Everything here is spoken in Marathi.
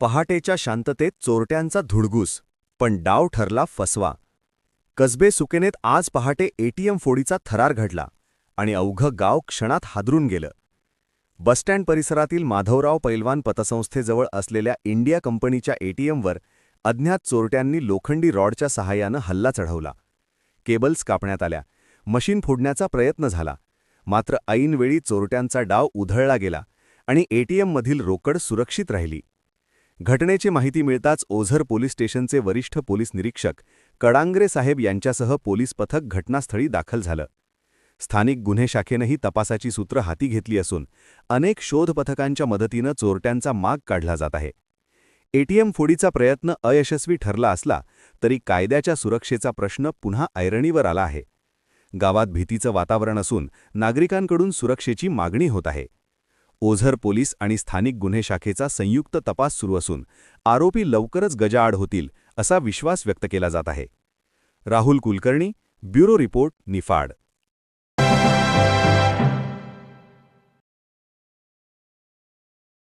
पहाटेच्या शांततेत चोरट्यांचा धुडगूस, पण डाव ठरला फसवा. कसबे सुकेनेत आज पहाटे एटीएम फोडीचा थरार घडला आणि अवघं गाव क्षणात हादरून गेलं. बसस्टँड परिसरातील माधवराव पैलवान पतसंस्थेजवळ असलेल्या इंडिया कंपनीच्या एटीएमवर अज्ञात चोरट्यांनी लोखंडी रॉडच्या सहाय्यानं हल्ला चढवला. केबल्स कापण्यात आल्या, मशीन फोडण्याचा प्रयत्न झाला, मात्र ऐनवेळी चोरट्यांचा डाव उधळला गेला आणि एटीएममधील रोकड सुरक्षित राहिली. घटनेची माहिती मिळताच ओझर पोलीस स्टेशनचे वरिष्ठ पोलीस निरीक्षक कडांगरे साहेब यांच्यासह पोलीस पथक घटनास्थळी दाखल झालं. स्थानिक गुन्हे शाखेनंही तपासाची सूत्र हाती घेतली असून अनेक शोध पथकांच्या मदतीनं चोरट्यांचा माग काढला जात आहे. एटीएम फोडीचा प्रयत्न अयशस्वी ठरला असला तरी कायद्याच्या सुरक्षेचा प्रश्न पुन्हा ऐरणीवर आला आहे. गावात भीतीचं वातावरण असून नागरिकांकडून सुरक्षेची मागणी होत आहे. ओझर पोलीस आणि स्थानिक गुन्हे शाखेचा संयुक्त तपास सुरू असून आरोपी लवकरच गजाआड होतील असा विश्वास व्यक्त केला जात आहे. Rahul Kulkarni, bureau report, Niphad.